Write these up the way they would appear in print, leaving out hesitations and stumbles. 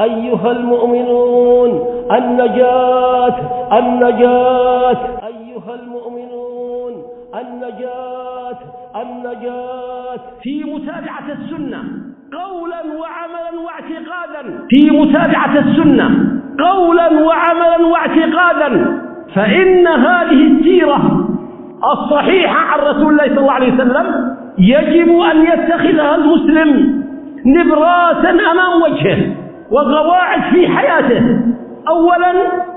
أيها المؤمنون النجاة النجاة، أيها المؤمنون النجاة النجاة، في متابعة السنة قولا وعملا واعتقادا، في متابعة السنة قولا وعملا واعتقادا، فإن هذه السيرة الصحيحة عن رسول الله صلى الله عليه وسلم يجب أن يتخذها المسلم نبراسا أمام وجهه وقواعد في حياته. أولا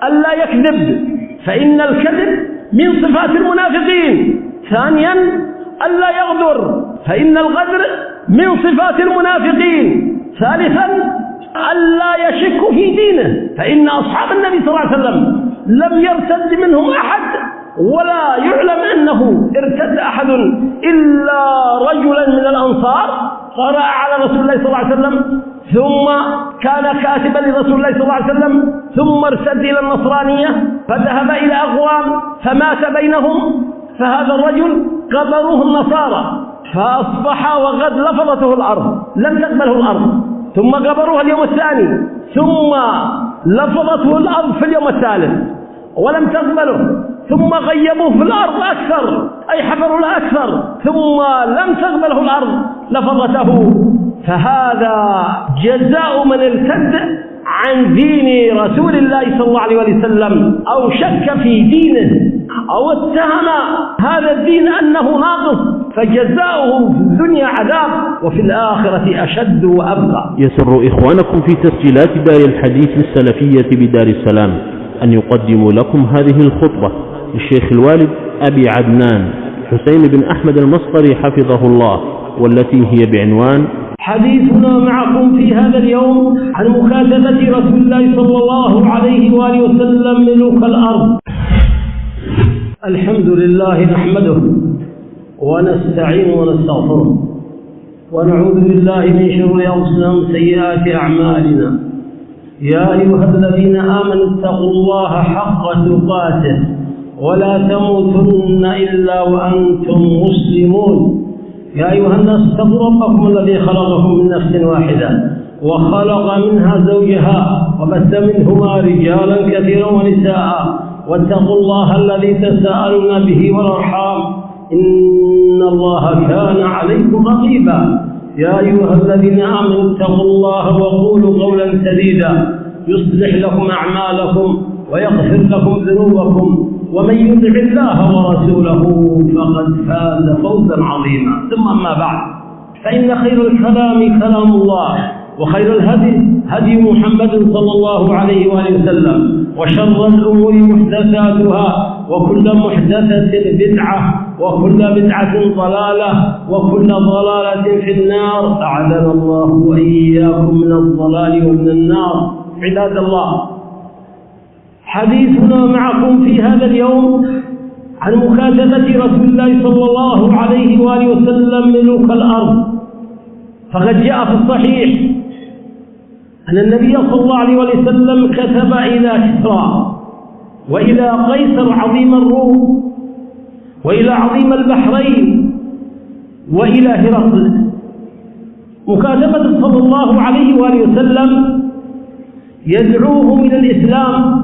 ألا يكذب، فإن الكذب من صفات المنافقين. ثانيا ألا يغدر، فإن الغدر من صفات المنافقين. ثالثا ألا يشك في دينه، فإن أصحاب النبي صلى الله عليه وسلم لم يرتد منهم أحد، ولا يعلم أنه ارتد أحد إلا رجلا من الأنصار قرأ على رسول الله صلى الله عليه وسلم ثم كان كاتبا لرسول الله صلى الله عليه وسلم، ثم ارتد إلى النصرانية فذهب إلى أقوام فمات بينهم، فهذا الرجل قبروه النصارى فأصبح وقد لفظته الأرض، لم تقبله الأرض، ثم قبروها اليوم الثاني، ثم لفظته الأرض في اليوم الثالث ولم تقبله، ثم غيبوه في الأرض أكثر، أي حفروا له أكثر، ثم لم تقبله الأرض لفظته. فهذا جزاء من ارتد عن دين رسول الله صلى الله عليه وسلم، أو شك في دينه، أو اتهم هذا الدين أنه ناقص، فجزاؤه في الدنيا عذاب وفي الآخرة أشد وأبقى. يسر إخوانكم في تسجيلات دار الحديث السلفية بدار السلام أن يقدموا لكم هذه الخطبة للشيخ الوالد أبي عدنان حسين بن أحمد المصقري حفظه الله، والتي هي بعنوان: حديثنا معكم في هذا اليوم عن مكاتبة رسول الله صلى الله عليه وآله وسلم ملوك الأرض. الحمد لله نحمده ونستعين ونستغفره ونعوذ بالله من شرور أنفسنا ومن سيئات أعمالنا. يا أيها الذين آمنوا اتقوا الله حق تقاته ولا تموتن إلا وأنتم مسلمون. يا أيها الناس اتقوا ربكم الذي خلقكم من نفس واحدة وخلق منها زوجها وبث منهما رجالا كثيرا ونساء، واتقوا الله الذي تساءلون به والأرحام إن الله كان عليكم رقيبا. يا أيها الذين آمنوا اتقوا الله وقولوا قولا سديدا يصلح لكم أعمالكم ويغفر لكم ذنوبكم، ومن يطع الله ورسوله فقد فاز فوزا عظيما. ثم أما بعد، فإن خير الكلام كلام الله، وخير الهدي هدي محمد صلى الله عليه وآله وسلم، وشر الأمور محدثاتها، وكل محدثة بدعة، وكل بدعة ضلالة، وكل ضلالة في النار. أعاذنا الله وإياكم من الضلال ومن النار. عباد الله، حديثنا معكم في هذا اليوم عن مكاتبة رسول الله صلى الله عليه وآله وسلم ملوك الأرض. فقد جاء في الصحيح أن النبي صلى الله عليه وسلم كتب إلى كسرى وإلى قيصر عظيم الروم وإلى عظيم البحرين وإلى هرقل، مكاتبة صلى الله عليه وآله وسلم يدعوهم إلى الإسلام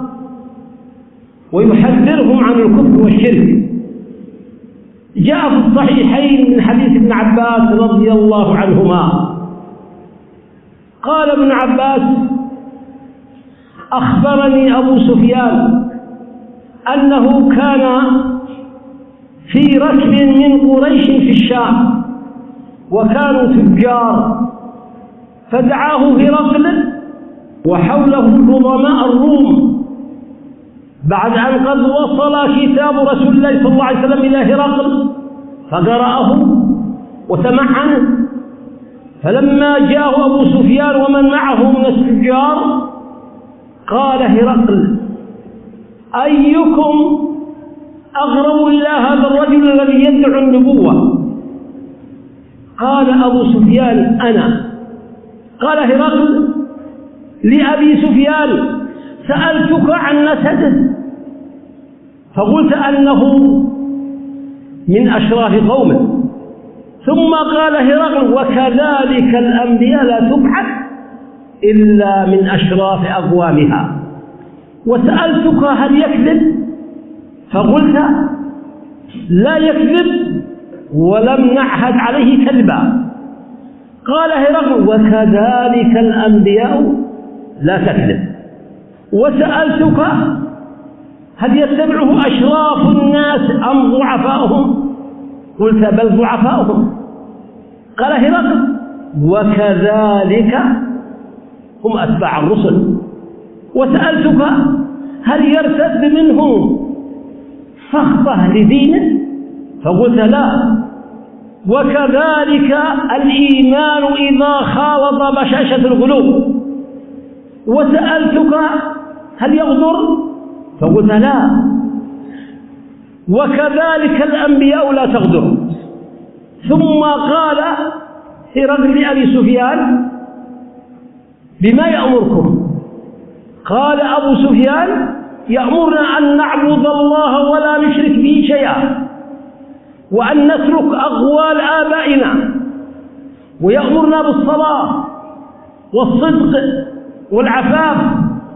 ويحذرهم عن الكفر والشرك. جاء في الصحيحين من حديث ابن عباس رضي الله عنهما قال ابن عباس: أخبرني أبو سفيان أنه كان في ركب من قريش في الشام وكانوا تجار، فدعاه هرقل وحوله عظماء الروم بعد أن قد وصل كتاب رسول الله صلى الله عليه وسلم إلى هرقل، فقرأه وتمعن. فلما جاءه أبو سفيان ومن معه من التجار قال هرقل: أيكم أغرب إلى هذا الرجل الذي يدعو النبوة؟ قال أبو سفيان: أنا. قال هرقل لأبي سفيان: سألتك عن نسبه فقلت أنه من أشراف قومه. ثم قال هرقل: وكذلك الأنبياء لا تبعث إلا من أشراف أقوامها. وسألتك هل يكذب؟ فقلت لا يكذب ولم نعهد عليه كذبا. قال هرقل وكذلك الأنبياء لا تكذب. وسألتك هل يتبعه أشراف الناس أم ضعفاؤهم؟ قلت بل ضعفاؤهم. قال هرقل وكذلك هم أتباع الرسل. وسألتك هل يرتد منهم سخطة لدينه؟ فقلت لا. وكذلك الإيمان إذا خالط بشاشة القلوب. وسألتك هل يغدر؟ فقلت لا. وكذلك الأنبياء لا تغدر. ثم قال هرقل لأبي سفيان بما يأمركم؟ قال أبو سفيان يأمرنا أن نعبد الله ولا نشرك به شيئا، وأن نترك أقوال آبائنا، ويأمرنا بالصلاة والصدق والعفاف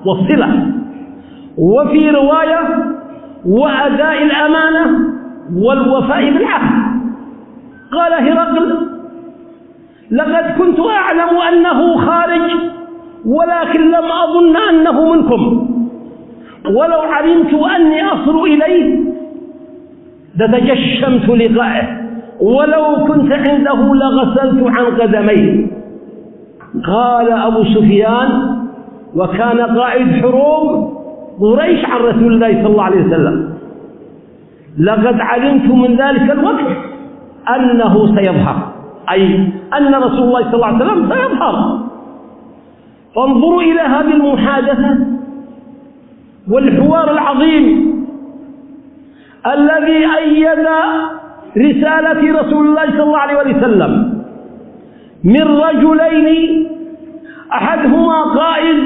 والصلة، وفي رواية وأداء الأمانة والوفاء بالعهد. قال هرقل لقد كنت أعلم أنه خارج ولكن لم أظن أنه منكم، ولو علمت أني أصل إليه لتجشمت لقائه، ولو كنت عنده لغسلت عن قدميه. قال أبو سفيان وكان قائد حروب قريش عن رسول الله صلى الله عليه وسلم لقد علمت من ذلك الوقت أنه سيظهر، أي أن رسول الله صلى الله عليه وسلم سيظهر. فانظروا إلى هذه المحادثة والحوار العظيم الذي أيد رسالة رسول الله صلى الله عليه وسلم من رجلين أحدهما قائد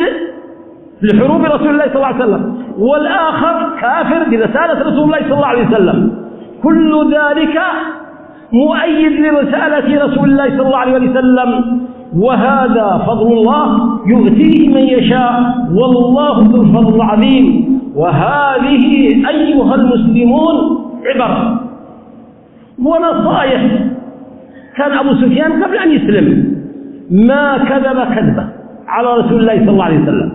لحروب رسول الله صلى الله عليه وسلم والآخر كافر برسالة رسول الله صلى الله عليه وسلم. كل ذلك مؤيد لرسالة رسول الله صلى الله عليه وسلم، وهذا فضل الله يؤتيه من يشاء والله ذو الفضل العظيم. وهذه أيها المسلمون عبر ونصائح. كان أبو سفيان قبل أن يسلم ما كذب كذبة على رسول الله صلى الله عليه وسلم،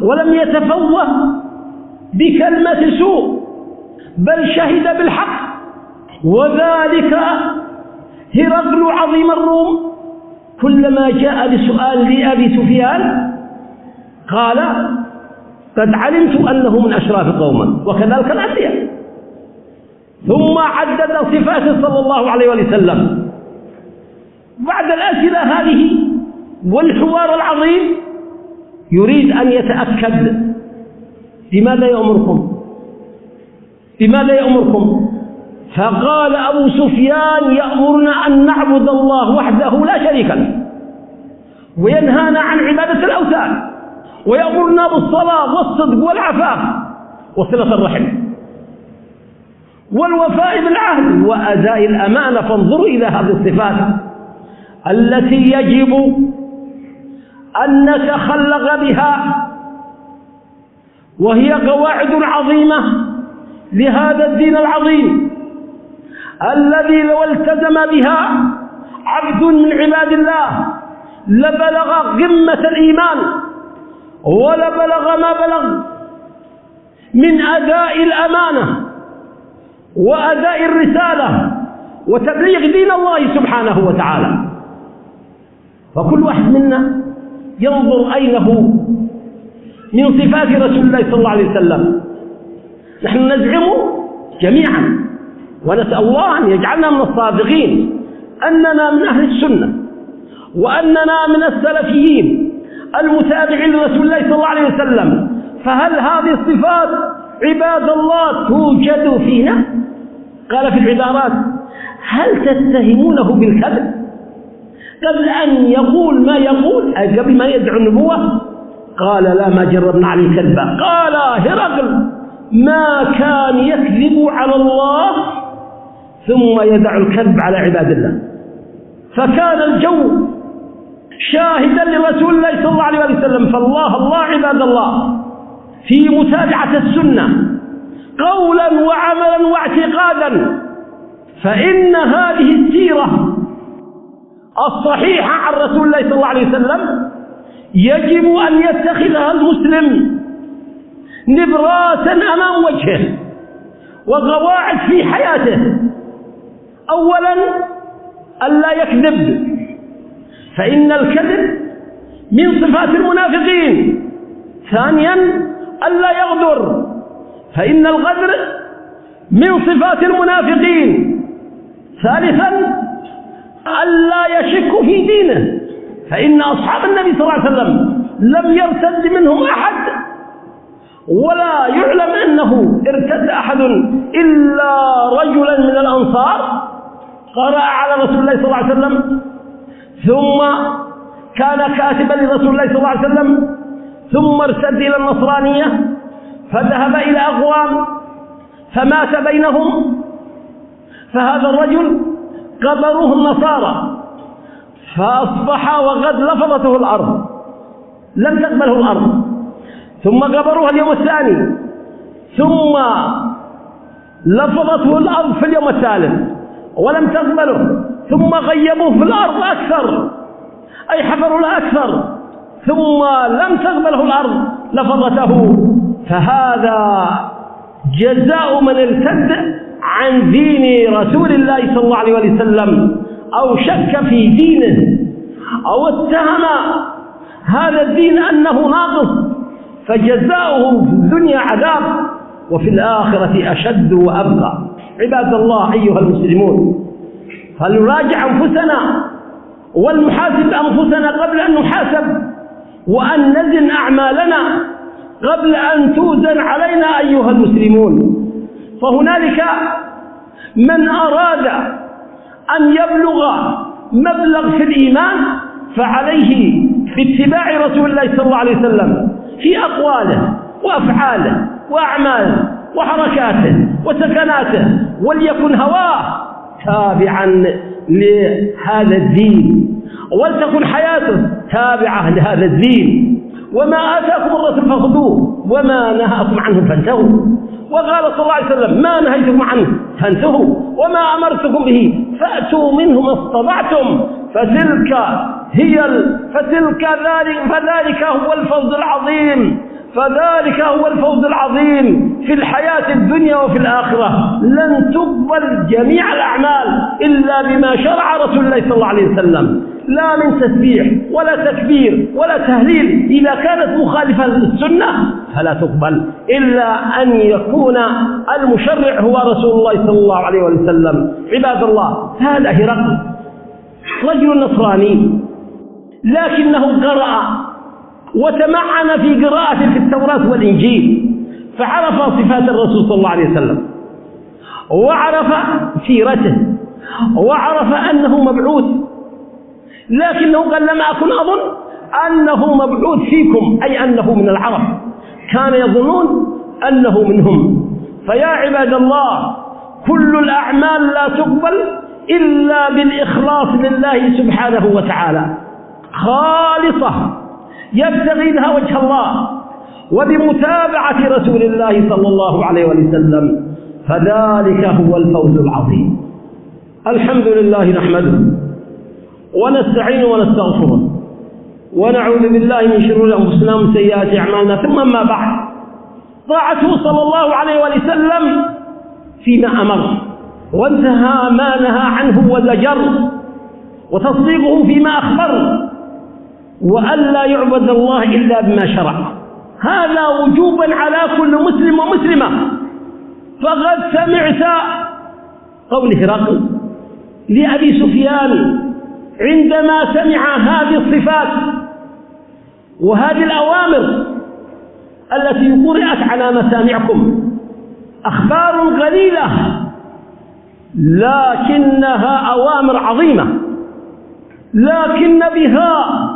ولم يتفوه بكلمة سوء، بل شهد بالحق. وذلك هرقل عظيم الروم كلما جاء بسؤال لأبي سفيان قال قد علمت أنه من أشراف قوما، وكذلك الأنبياء. ثم عدد صفاته صلى الله عليه وسلم. بعد الأسئلة هذه والحوار العظيم يريد أن يتأكد بماذا يأمركم؟ بماذا يأمركم؟ فقال أبو سفيان يأمرنا أن نعبد الله وحده لا شريك له، وينهانا عن عبادة الأوثان، ويأمرنا بالصلاة والصدق والعفاف وصلة الرحم والوفاء بالعهد وأداء الأمانة. فانظروا إلى هذه الصفات التي يجب أن نتخلق بها، وهي قواعد عظيمة لهذا الدين العظيم الذي لو التزم بها عبد من عباد الله لبلغ قمة الإيمان، ولبلغ ما بلغ من أداء الأمانة وأداء الرسالة وتبليغ دين الله سبحانه وتعالى. فكل واحد منا ينظر أين هو من صفات رسول الله صلى الله عليه وسلم. نحن نزعم جميعا ونسأل الله أن يجعلنا من الصادقين أننا من أهل السنة، وأننا من السلفيين المتابعين لرسول الله صلى الله عليه وسلم. فهل هذه الصفات عباد الله توجد فينا؟ قال في العبارات هل تتهمونه بالكذب قبل أن يقول ما يقول، أي قبل ما يدعو النبوة؟ قال لا، ما جربنا عليه كذبا. قال هرقل ما كان يكذب على الله ثم يدع الكذب على عباد الله. فكان الجو شاهدا لرسول الله صلى الله عليه وسلم. فالله عباد الله في متابعة السنة قولا وعملا واعتقادا، فإن هذه السيرة الصحيحة عن رسول الله صلى الله عليه وسلم يجب أن يتخذها المسلم نبراسا أمام وجهه وقواعد في حياته. أولا ألا يكذب، فإن الكذب من صفات المنافقين. ثانيا ألا يغدر، فإن الغدر من صفات المنافقين. ثالثا ألا يشك في دينه، فإن أصحاب النبي صلى الله عليه وسلم لم يرتد منهم أحد، ولا يعلم أنه ارتد أحد إلا رجلا من الأنصار قرأ على رسول الله صلى الله عليه وسلم، ثم كان كاتبا لرسول الله صلى الله عليه وسلم، ثم ارتد إلى النصرانية فذهب إلى أقوام فمات بينهم، فهذا الرجل قبروه النصارى فأصبح وقد لفظته الأرض، لم تقبله الأرض، ثم قبروه اليوم الثاني، ثم لفظته الأرض في اليوم الثالث ولم تقبله، ثم غيبوه في الأرض أكثر، أي حفروا له أكثر، ثم لم تقبله الأرض لفظته. فهذا جزاء من ارتد عن دين رسول الله صلى الله عليه وسلم، أو شك في دينه، أو اتهم هذا الدين أنه ناقص، فجزاؤه في الدنيا عذاب وفي الآخرة أشد وأبقى. عباد الله أيها المسلمون، فلنراجع أنفسنا ولنحاسب أنفسنا قبل أن نحاسب، وأن نزن أعمالنا قبل أن توزن علينا أيها المسلمون. فهنالك من أراد أن يبلغ مبلغ في الإيمان فعليه باتباع رسول الله صلى الله عليه وسلم في أقواله وأفعاله وأعماله وحركاته وسكناته، وليكن هواه تابعا لهذا الدين، ولتكن حياته تابعة لهذا الدين. وما آتاكم الرسول فخذوه وما نهاكم عنه فانتهوا. وقال صلى الله عليه وسلم: ما نهيتكم عنه فانتهوا وما أمرتكم به فأتوا منه ما استطعتم، فذلك هو الفوز العظيم. فذلك هو الفوز العظيم في الحياة الدنيا وفي الآخرة. لن تقبل جميع الأعمال إلا بما شرع رسول الله صلى الله عليه وسلم، لا من تسبيح ولا تكبير ولا تهليل. إذا كانت مخالفة للسنة فلا تقبل إلا أن يكون المشرع هو رسول الله صلى الله عليه وسلم. عباد الله، هذا هرقل رجل نصراني، لكنه قرأ وتمعن في قراءة في التوراة والإنجيل، فعرف صفات الرسول صلى الله عليه وسلم، وعرف سيرته، وعرف أنه مبعوث، لكنه قال: لم أكن أظن أنه مبعوث فيكم، أي أنه من العرب، كان يظنون أنه منهم. فيا عباد الله، كل الأعمال لا تقبل إلا بالإخلاص لله سبحانه وتعالى، خالصة يبتغي بها وجه الله، وبمتابعة رسول الله صلى الله عليه وسلم، فذلك هو الفوز العظيم. الحمد لله نحمده ونستعين ونستغفره ونعوذ بالله من شرور أنفسنا ومن سيئات أعمالنا، ثم ما بعد، طاعته صلى الله عليه وسلم فيما أمر وانتهى ما نهى عنه وزجر، وتصديقه فيما أخبر، وألا يعبد الله إلا بما شرع. هذا وجوبا على كل مسلم ومسلمة. فقد سمعت قول هرقل لأبي سفيان عندما سمع هذه الصفات وهذه الأوامر التي قرأت على مسامعكم، أخبار قليلة لكنها أوامر عظيمة، لكن بها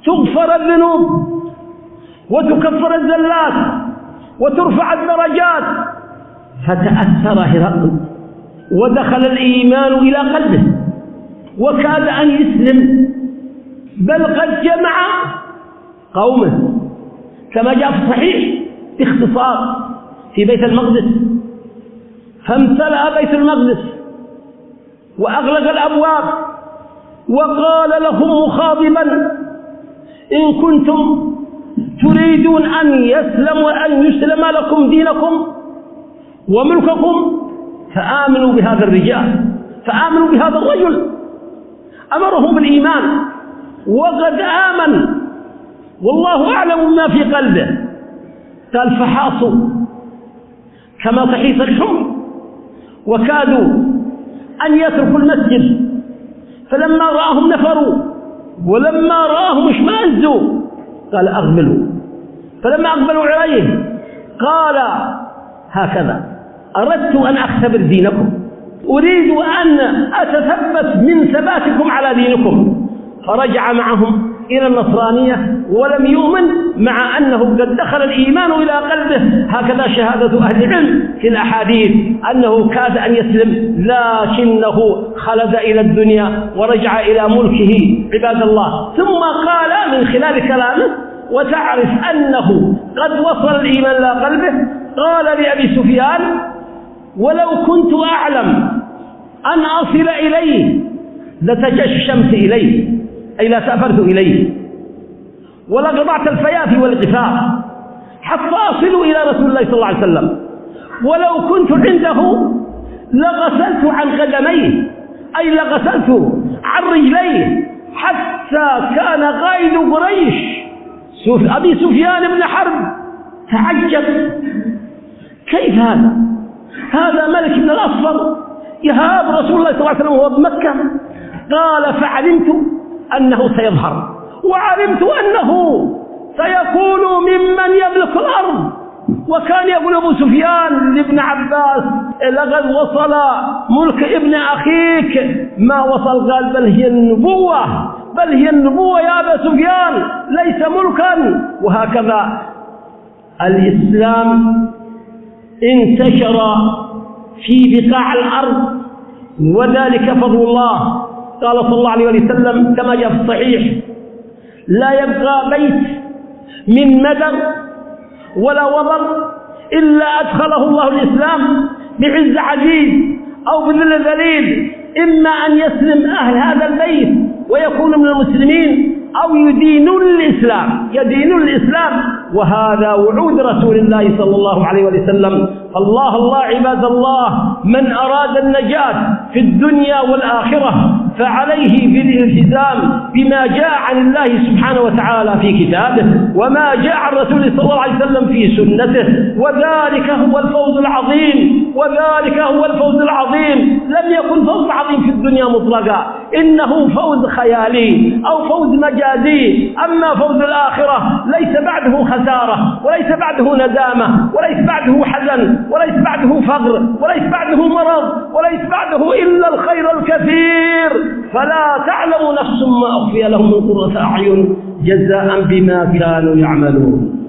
تغفر الذنوب وتكفر الزلات وترفع الدرجات. فتأثر هرقل ودخل الإيمان إلى قلبه وكاد أن يسلم، بل قد جمع قومه كما جاء في الصحيح باختصار في بيت المقدس، فامتلأ بيت المقدس وأغلق الأبواب وقال لهم مخاطبا: إن كنتم تريدون أن يسلم لكم دينكم وملككم فآمنوا بهذا الرجال، فآمنوا بهذا الرجل. أمرهم بالإيمان وقد آمن والله أعلم ما في قلبه. قال: فحاصوا كما تحيص الحمر وكادوا أن يتركوا المسجد، فلما رآهم نفروا ولما رآهم اشمأزوا قال: أقبلوا. فلما أقبلوا عليه قال: هكذا أردت أن أختبر دينكم، أريد أن أتثبت من ثباتكم على دينكم. فرجع معهم إلى النصرانية ولم يؤمن، مع أنه قد دخل الإيمان إلى قلبه. هكذا شهادة أهل العلم في الأحاديث أنه كاد أن يسلم لكنه خلد إلى الدنيا ورجع إلى ملكه عباد الله. ثم قال من خلال كلامه: وتعرف أنه قد وصل الإيمان إلى قلبه، قال لأبي سفيان: ولو كنت أعلم أن أصل إليه لتجشمت إليه، أي لا سافرت إليه ولقطعت الفيافي والقفاء حتى أصل إلى رسول الله صلى الله عليه وسلم، ولو كنت عنده لغسلت عن قدميه، أي لغسلت عن رجليه، حتى كان قائد قريش أبي سفيان بن حرب تعجب: كيف هذا؟ هذا ملك بن الأصفر يهاب رسول الله صلى الله عليه وسلم وهو بمكة. قال: فعلمت أنه سيظهر، وعلمت أنه سيكون ممن يملك الأرض. وكان يقول أبو سفيان لابن عباس: لقد وصل ملك ابن أخيك ما وصل. قال: بل هي النبوة، بل هي النبوة يا أبا سفيان، ليس ملكا. وهكذا الإسلام انتشر في بقاع الأرض، وذلك فضل الله. قال صلى الله عليه وسلم كما جاء في الصحيح: لا يبقى بيت من مدر ولا وبر إلا أدخله الله الإسلام بعز عزيز أو بذل ذليل، إما أن يسلم أهل هذا البيت ويكون من المسلمين، أو يدينون الإسلام. وهذا وعود رسول الله صلى الله عليه وسلم. الله عباد الله، من أراد النجاة في الدنيا والآخرة فعليه بالالتزام بما جاء عن الله سبحانه وتعالى في كتابه، وما جاء عن رسوله صلى الله عليه وسلم في سنته، وذلك هو الفوز العظيم، وذلك هو الفوز العظيم. لم يكن فوز عظيم في الدنيا مطلقا، إنه فوز خيالي أو فوز مجازي. أما فوز الآخرة ليس بعده خسارة، وليس بعده ندامة، وليس بعده حزن، وليس بعده فقر، وليس بعده مرض، وليس بعده إلا الخير الكثير. فلا تعلم نفس ما أخفي لهم من قرة أعين جزاء بما كانوا يعملون.